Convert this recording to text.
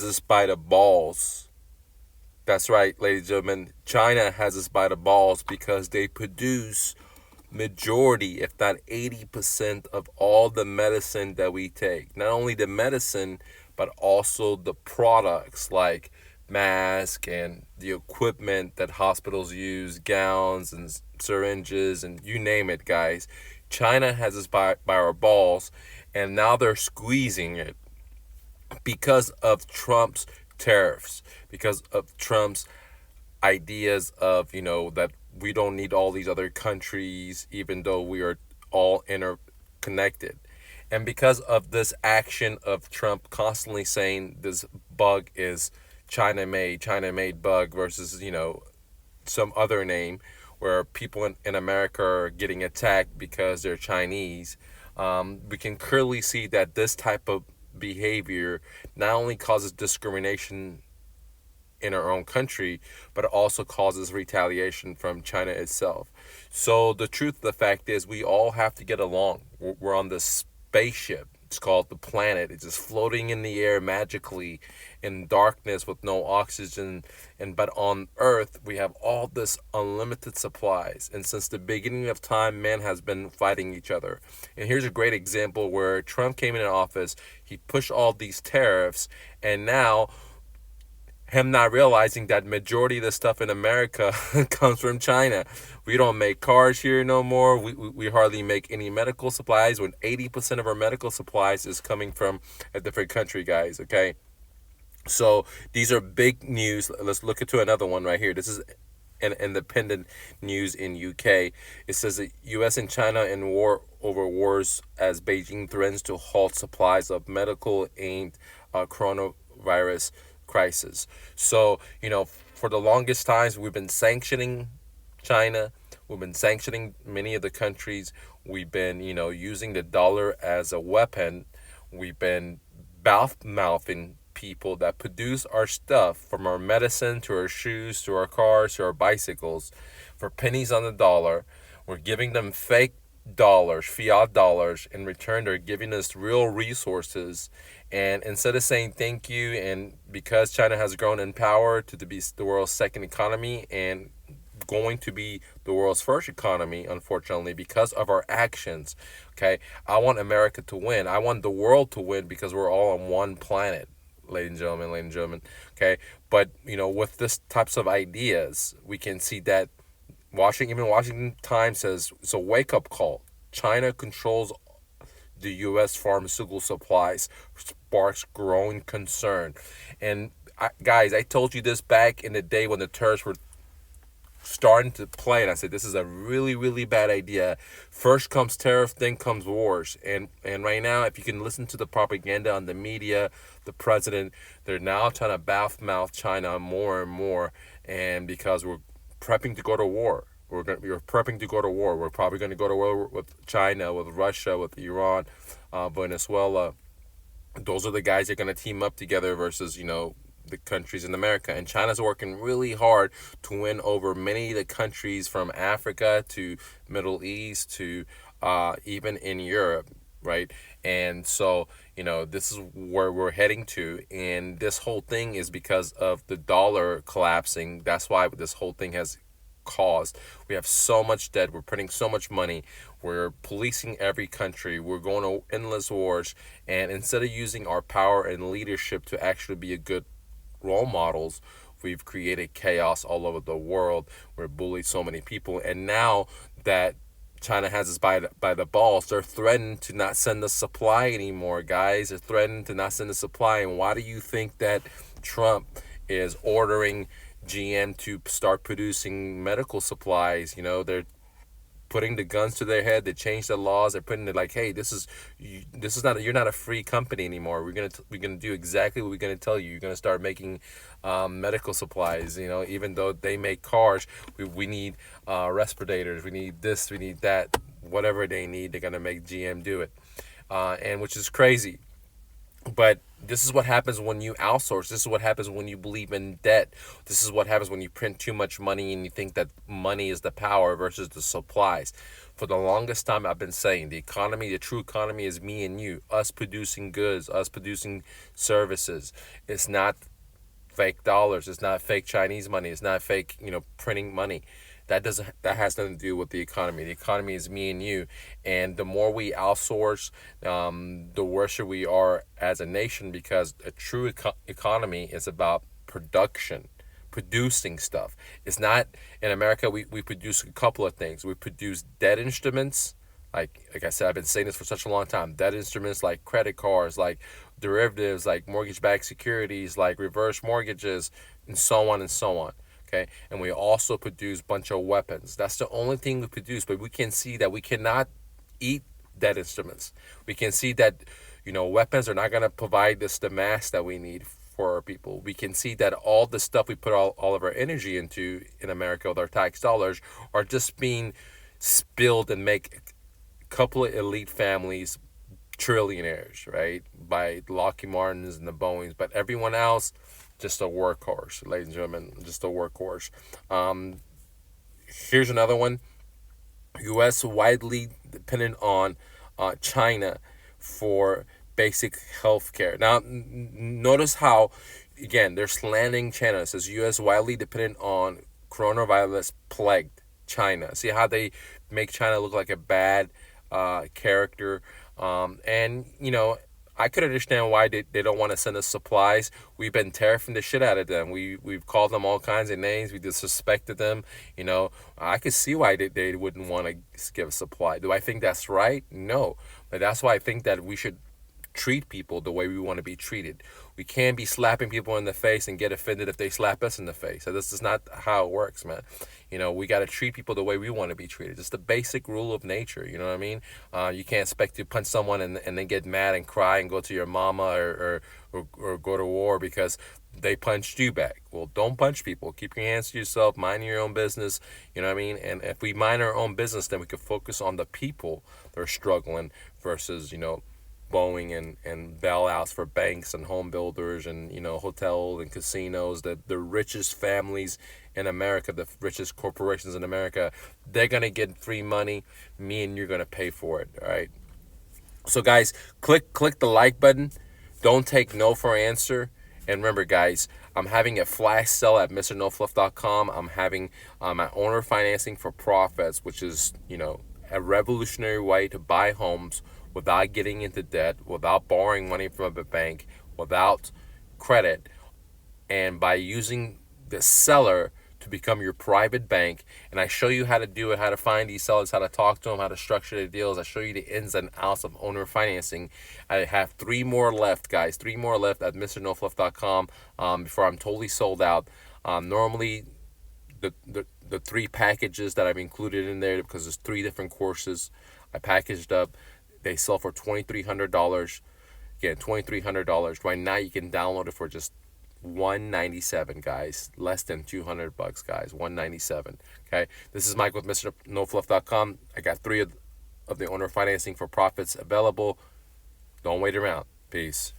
us by the balls. That's right, ladies and gentlemen. China has us by the balls because they produce majority, if not 80% of all the medicine that we take. Not only the medicine, but also the products like mask and the equipment that hospitals use, gowns and syringes and you name it, guys. China has us by our balls, and now they're squeezing it because of Trump's tariffs, because of Trump's ideas of, that we don't need all these other countries, even though we are all interconnected. And because of this action of Trump constantly saying this bug is China made bug versus, some other name where people in America are getting attacked because they're Chinese, we can clearly see that this type of behavior not only causes discrimination in our own country, but it also causes retaliation from China itself. So the truth of the fact is, we all have to get along. We're on this spaceship. It's called the planet. It's just floating in the air magically in darkness with no oxygen. And but on Earth, we have all this unlimited supplies. And since the beginning of time, man has been fighting each other. And here's a great example where Trump came into office. He pushed all these tariffs, and now him not realizing that majority of the stuff in America comes from China. We don't make cars here no more. We hardly make any medical supplies when 80% of our medical supplies is coming from a different country, guys, okay? So these are big news. Let's look into another one right here. This is an independent news in UK. It says that US and China in war over wars as Beijing threatens to halt supplies of medical aimed coronavirus crisis. So, for the longest times, we've been sanctioning China. We've been sanctioning many of the countries. We've been, using the dollar as a weapon. We've been mouthing people that produce our stuff, from our medicine to our shoes to our cars to our bicycles, for pennies on the dollar. We're giving them fake dollars, fiat dollars. In return, they're giving us real resources. And instead of saying thank you, and because China has grown in power to be the world's second economy and going to be the world's first economy, unfortunately, because of our actions, okay? I want America to win. I want the world to win because we're all on one planet, ladies and gentlemen, okay? But, with this types of ideas, we can see that Washington Times says it's a wake-up call. China controls the U.S. pharmaceutical supplies, sparks growing concern. And guys, I told you this back in the day when the tariffs were starting to play, and I said this is a really, really bad idea. First comes tariff, then comes wars. And right now, if you can listen to the propaganda on the media, the president, they're now trying to mouth China more and more, and because we're prepping to go to war. We're prepping to go to war. We're probably going to go to war with China, with Russia, with Iran, Venezuela. Those are the guys that are going to team up together versus, the countries in America. And China's working really hard to win over many of the countries from Africa to Middle East to even in Europe, right? And so, this is where we're heading to. And this whole thing is because of the dollar collapsing. That's why this whole thing has caused. We have so much debt. We're printing so much money. We're policing every country. We're going to endless wars. And instead of using our power and leadership to actually be a good role models, we've created chaos all over the world. We're bullied so many people. And now that China has us by the balls, they're threatening to not send the supply anymore, guys. They're threatening to not send the supply. And why do you think that Trump is ordering GM to start producing medical supplies? They're putting the guns to their head. They change the laws. They're putting it like, hey, this is not, you're not a free company anymore. We're gonna do exactly what we're gonna tell you. You're gonna start making medical supplies. Even though they make cars, we need respirators. We need this. We need that. Whatever they need, they're gonna make GM do it, and which is crazy. But This is what happens when you outsource. This is what happens when you believe in debt. This is what happens when you print too much money and you think that money is the power versus the supplies. For the longest time, I've been saying the economy, the true economy is me and you, us producing goods, us producing services. It's not fake dollars. It's not fake Chinese money. It's not fake, printing money. That has nothing to do with the economy. The economy is me and you, and the more we outsource, the worse we are as a nation, because a true economy is about production, producing stuff. It's not in America. We produce a couple of things. We produce debt instruments. Like I said, I've been saying this for such a long time. Debt instruments like credit cards, like derivatives, like mortgage-backed securities, like reverse mortgages, and so on and so on. Okay, and we also produce a bunch of weapons. That's the only thing we produce. But we can see that we cannot eat debt instruments. We can see that weapons are not going to provide us the mass that we need for our people. We can see that all the stuff we put all of our energy into in America with our tax dollars are just being spilled and make couple of elite families trillionaires, right? By Lockheed Martins and the Boeings, but everyone else just a workhorse, ladies and gentlemen, just a workhorse. Um, Here's another one. U.S. widely dependent on China for basic health care. Now, notice how, again, they're slandering China. It says U.S. widely dependent on coronavirus plagued China. See how they make China look like a bad character. And, I could understand why they don't want to send us supplies. We've been tariffing the shit out of them. We've called them all kinds of names. We disrespected them. I could see why they wouldn't want to give a supply. Do I think that's right? No. But that's why I think that we should treat people the way we want to be treated. We can't be slapping people in the face and get offended if they slap us in the face. So this is not how it works, man. We got to treat people the way we want to be treated. It's the basic rule of nature. You know what I mean? You can't expect to punch someone and then get mad and cry and go to your mama or go to war because they punched you back. Well, don't punch people. Keep your hands to yourself. Mind your own business. You know what I mean? And if we mind our own business, then we can focus on the people that are struggling versus, Boeing and bailouts for banks and home builders and hotels and casinos. The richest families in America, the richest corporations in America, they're gonna get free money. Me and you're gonna pay for it. All right. So guys, click the like button. Don't take no for an answer. And remember, guys, I'm having a flash sale at MrNoFluff.com. I'm having my owner financing for profits, which is a revolutionary way to buy homes without getting into debt, without borrowing money from a bank, without credit, and by using the seller to become your private bank. And I show you how to do it, how to find these sellers, how to talk to them, how to structure the deals. I show you the ins and outs of owner financing. I have 3 more left, guys. 3 more left at MrNoFluff.com before I'm totally sold out. Normally, the 3 packages that I've included in there, because there's 3 different courses I packaged up, they sell for $2,300. Again, $2,300. Right now you can download it for just $197, guys. Less than $200, guys. $197. Okay. This is Mike with MrNoFluff.com. I got 3 of the owner financing for profits available. Don't wait around. Peace.